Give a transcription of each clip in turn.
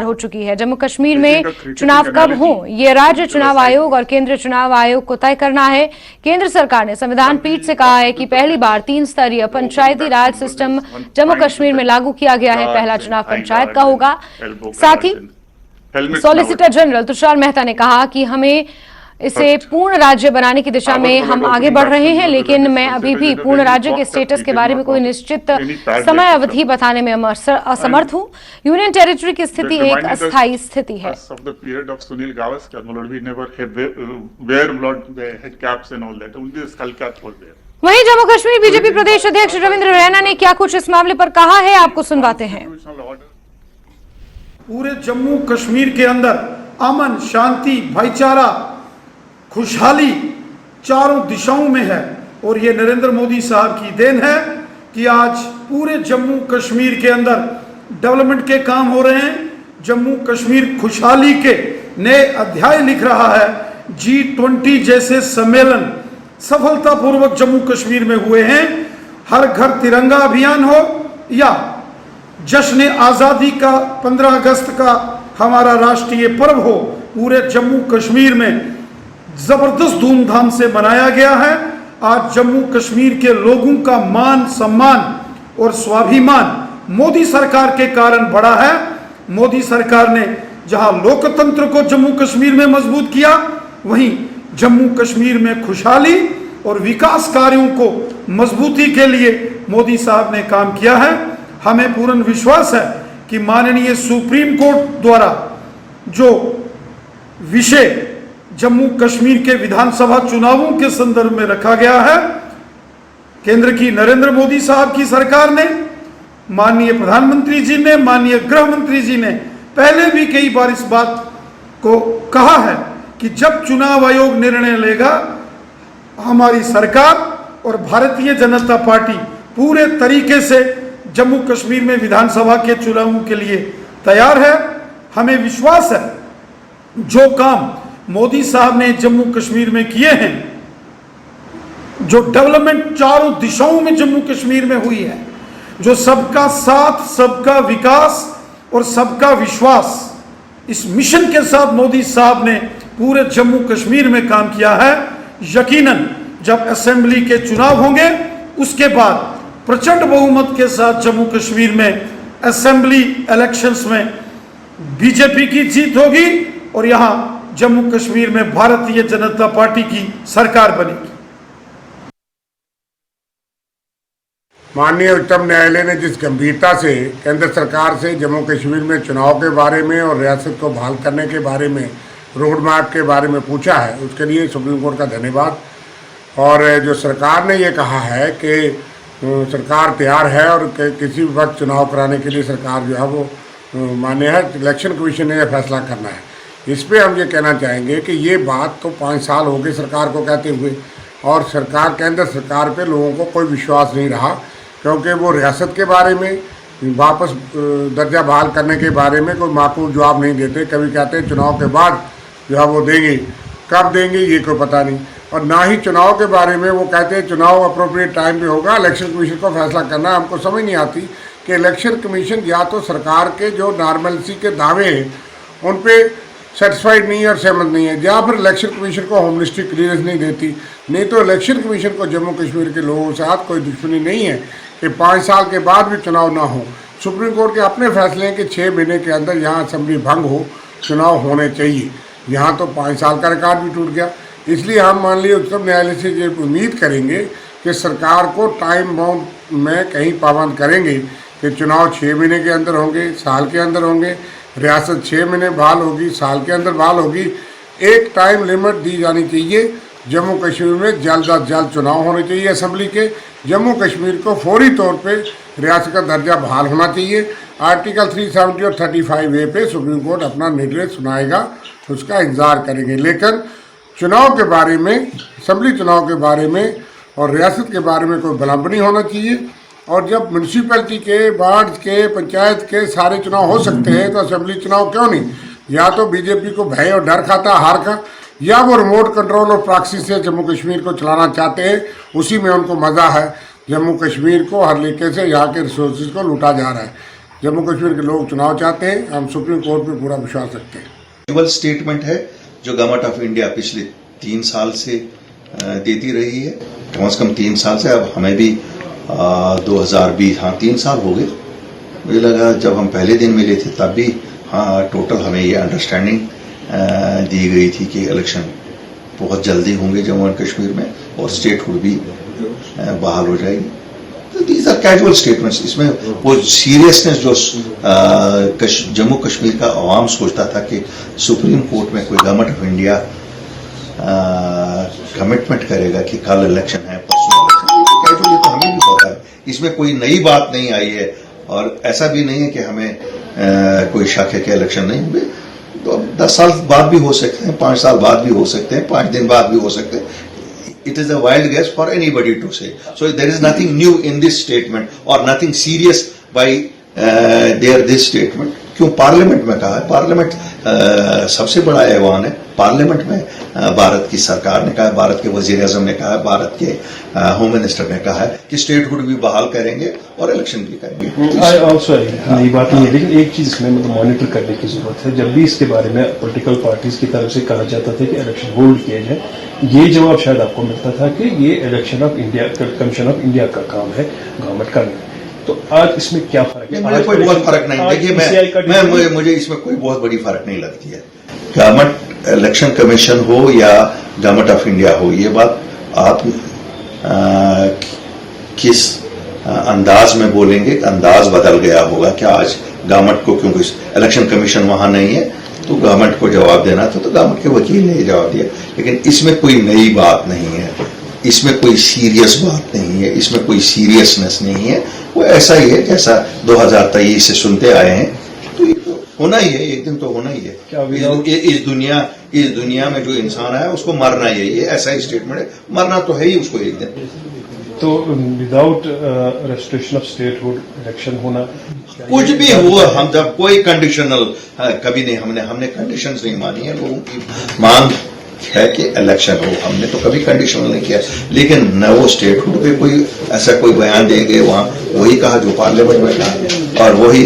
हो चुकी है। जम्मू कश्मीर में चुनाव कब हो, ये राज्य चुनाव आयोग और केंद्रीय चुनाव आयोग को तय करना है। केंद्र सरकार ने संविधान पीठ से कहा है कि पहली बार 3 स्तरीय पंचायती राज सिस्टम जम्मू कश्मीर में लागू किया गया है। पहला चुनाव पंचायत का होगा। साथ ही सॉलिसिटर जनरल तुषार मेहता ने कहा कि हमें इसे पूर्ण राज्य बनाने की दिशा में हम आगे बढ़ रहे हैं, लेकिन मैं अभी भी पूर्ण राज्य के स्टेटस के बारे में कोई निश्चित समय अवधि बताने में असमर्थ हूं। यूनियन टेरिटरी की स्थिति एक अस्थायी स्थिति है। वहीं जम्मू कश्मीर बीजेपी प्रदेश अध्यक्ष रविंद्र रैना ने क्या कुछ इस मामले पर कहा है, आपको सुनवाते हैं। पूरे जम्मू कश्मीर के अंदर अमन, शांति, भाईचारा, खुशहाली चारों दिशाओं में है और ये नरेंद्र मोदी साहब की देन है कि आज पूरे जम्मू कश्मीर के अंदर डेवलपमेंट के काम हो रहे हैं। जम्मू कश्मीर खुशहाली के नए अध्याय लिख रहा है। G20 जैसे सम्मेलन सफलतापूर्वक जम्मू कश्मीर में हुए हैं। हर घर तिरंगा अभियान हो या जश्न आज़ादी का 15 अगस्त का हमारा राष्ट्रीय पर्व हो, पूरे जम्मू कश्मीर में जबरदस्त धूमधाम से मनाया गया है। आज जम्मू कश्मीर के लोगों का मान सम्मान और स्वाभिमान मोदी सरकार के कारण बढ़ा है। मोदी सरकार ने जहां लोकतंत्र को जम्मू कश्मीर में मजबूत किया, वहीं जम्मू कश्मीर में खुशहाली और विकास कार्यों को मजबूती के लिए मोदी साहब ने काम किया है। हमें पूर्ण विश्वास है कि माननीय सुप्रीम कोर्ट द्वारा जो विषय जम्मू कश्मीर के विधानसभा चुनावों के संदर्भ में रखा गया है, केंद्र की नरेंद्र मोदी साहब की सरकार ने, माननीय प्रधानमंत्री जी ने, माननीय गृह मंत्री जी ने पहले भी कई बार इस बात को कहा है कि जब चुनाव आयोग निर्णय लेगा, हमारी सरकार और भारतीय जनता पार्टी पूरे तरीके से जम्मू कश्मीर में विधानसभा के चुनावों के लिए तैयार है। हमें विश्वास है जो काम मोदी साहब ने जम्मू कश्मीर में किए हैं, जो डेवलपमेंट चारों दिशाओं में जम्मू कश्मीर में हुई है, जो सबका साथ, सबका विकास और सबका विश्वास, इस मिशन के साथ मोदी साहब ने पूरे जम्मू कश्मीर में काम किया है। यकीनन जब असेंबली के चुनाव होंगे, उसके बाद प्रचंड बहुमत के साथ जम्मू कश्मीर में असेंबली इलेक्शंस में बीजेपी की जीत होगी और यहां जम्मू कश्मीर में भारतीय जनता पार्टी की सरकार बनेगी। माननीय उच्चतम न्यायालय ने जिस गंभीरता से केंद्र सरकार से जम्मू कश्मीर में चुनाव के बारे में और रियासत को बहाल करने के बारे में, रोड मैप के बारे में पूछा है, उसके लिए सुप्रीम कोर्ट का धन्यवाद। और जो सरकार ने ये कहा है कि सरकार तैयार है और किसी भी वक्त चुनाव कराने के लिए सरकार जो है वो मान्य है, इलेक्शन कमीशन ने यह फैसला करना है। इस पर हम ये कहना चाहेंगे कि ये बात तो 5 साल हो गए सरकार को कहते हुए, और सरकार केंद्र सरकार पे लोगों को कोई विश्वास नहीं रहा, क्योंकि वो रियासत के बारे में, वापस दर्जा बहाल करने के बारे में कोई माकूल जवाब नहीं देते। कभी कहते हैं चुनाव के बाद जो है वो देंगे, कब देंगे ये कोई पता नहीं, और ना ही चुनाव के बारे में वो कहते हैं चुनाव अप्रोप्रिएट टाइम पे होगा, इलेक्शन कमीशन को फैसला करना। हमको समझ नहीं आती कि इलेक्शन कमीशन या तो सरकार के जो नॉर्मलसी के दावे हैं उन पर सेटिस्फाइड नहीं है और सहमत नहीं है, या फिर इलेक्शन कमीशन को होम मिनिस्ट्री क्लियरेंस नहीं देती। नहीं तो इलेक्शन कमीशन को जम्मू कश्मीर के लोगों के साथ कोई दुश्मनी नहीं है कि 5 साल के बाद भी चुनाव ना हो। सुप्रीम कोर्ट के अपने फैसले हैं कि 6 महीने के अंदर यहाँ असेंबली भंग हो, चुनाव होने चाहिए। यहाँ तो 5 साल का रिकॉर्ड भी टूट गया। इसलिए हम मान लीजिए उच्चतम न्यायालय से ये उम्मीद करेंगे कि सरकार को टाइम बाउंड में कहीं पाबंद करेंगे कि चुनाव 6 महीने के अंदर होंगे, साल के अंदर होंगे, रियासत 6 महीने बहाल होगी, साल के अंदर बहाल होगी। एक टाइम लिमिट दी जानी चाहिए। जम्मू कश्मीर में जल्द अज जल्द चुनाव होने चाहिए असेंबली के। जम्मू कश्मीर को फौरी तौर पे रियासत का दर्जा बहाल होना चाहिए। आर्टिकल 370 और 35A पे सुप्रीम कोर्ट अपना निर्देश सुनाएगा, उसका इंतजार करेंगे। लेकिन चुनाव के बारे में, असेंबली चुनाव के बारे में और रियासत के बारे में कोई विलंब नहीं होना चाहिए। और जब म्यूनसिपैलिटी के, वार्ड के, पंचायत के सारे चुनाव हो सकते हैं तो असेंबली चुनाव क्यों नहीं? या तो बीजेपी को भय और डर खाता हार का, या वो रिमोट कंट्रोल और प्रॉक्सी से जम्मू कश्मीर को चलाना चाहते हैं, उसी में उनको मज़ा है। जम्मू कश्मीर को हर तरीके से यहाँ के रिसोर्सेज को लूटा जा रहा है। जम्मू कश्मीर के लोग चुनाव चाहते हैं, हम सुप्रीम कोर्ट पे पूरा विश्वास रखते हैं। केवल स्टेटमेंट है जो गवर्नमेंट ऑफ इंडिया पिछले 3 साल से देती रही है, कम से कम 3 साल से। अब हमें भी 2020 3 साल हो गए। मुझे लगा जब हम पहले दिन मिले थे तब भी टोटल हमें ये अंडरस्टैंडिंग दी गई थी कि इलेक्शन बहुत जल्दी होंगे जम्मू एंड कश्मीर में और स्टेटहुड भी बहाल हो जाएगी। तो दीज आर कैजुअल स्टेटमेंट्स। इसमें वो सीरियसनेस जो जम्मू कश्मीर का अवाम सोचता था कि सुप्रीम कोर्ट में कोई गवर्नमेंट ऑफ इंडिया कमिटमेंट करेगा कि कल इलेक्शन है, परसों इलेक्शन, कैजुअल ये तो हमें भी पता है। इसमें कोई नई बात नहीं आई है और ऐसा भी नहीं है कि हमें कोई शक है कि इलेक्शन नहीं होंगे। तो 10 साल बाद भी हो सकते हैं, 5 साल बाद भी हो सकते हैं, 5 दिन बाद भी हो सकते हैं। It is a wild guess for anybody to say. So there is nothing new in this statement or nothing serious by this statement. क्यों पार्लियामेंट में कहा है? पार्लियामेंट सबसे बड़ा ऐवान है। पार्लियामेंट में भारत की सरकार ने कहा है, भारत के वजीर आजम ने कहा है, भारत के होम मिनिस्टर ने कहा है कि स्टेटहुड भी बहाल करेंगे और इलेक्शन भी करेंगे। नई बात नहीं है, लेकिन एक चीज इसमें मतलब मॉनिटर करने की जरूरत है। जब भी इसके बारे में पॉलिटिकल पार्टीज की तरफ से कहा जाता था कि इलेक्शन होल्ड किया जाए, ये जवाब शायद आपको मिलता था कि ये election of India, commission of India का काम है, गवर्नमेंट का नहीं। तो आज इसमें क्या फर्क है? मुझे कोई बहुत फर्क नहीं। देखिए मुझे इसमें कोई बहुत बड़ी फर्क नहीं लगती है। गवर्नमेंट इलेक्शन कमीशन हो या गवर्नमेंट ऑफ इंडिया हो, ये बात आप किस अंदाज में बोलेंगे, अंदाज बदल गया होगा। क्या आज गवर्नमेंट को, क्योंकि इलेक्शन कमीशन वहां नहीं है तो गवर्नमेंट को जवाब देना था, तो गवर्नमेंट के वकील ने जवाब दिया। लेकिन इसमें कोई नई बात नहीं है, इसमें कोई सीरियस बात नहीं है, इसमें कोई सीरियसनेस नहीं है। वो ऐसा ही है जैसा 2023 से सुनते आए हैं। तो ये तो होना ही है, एक दिन तो होना ही है। इस दुनिया में जो इंसान है उसको मरना ही है, ये ऐसा ही स्टेटमेंट है। मरना तो है ही उसको एक दिन। तो without restriction of statehood election होना, कुछ भी हुआ, हम जब कोई कंडीशनल कभी नहीं, हमने कंडीशंस नहीं मानी है। लोगों की मांग है कि इलेक्शन हो, हमने तो कभी कंडीशनल नहीं किया। लेकिन न वो स्टेटहुड पे कोई ऐसा कोई बयान देंगे, वहां वही कहा जो पार्लियामेंट में कहा और वही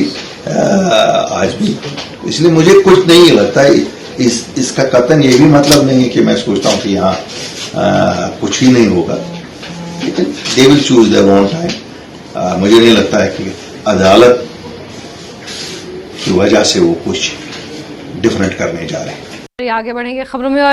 आज भी। इसलिए मुझे कुछ नहीं लगता है इसका कतन। ये भी मतलब नहीं है कि मैं सोचता हूं कि यहाँ कुछ ही नहीं होगा, लेकिन they will choose their own time. मुझे नहीं लगता है कि अदालत की वजह से वो कुछ डिफरेंट करने जा रहे हैं। आगे बढ़ेंगे खबरों में।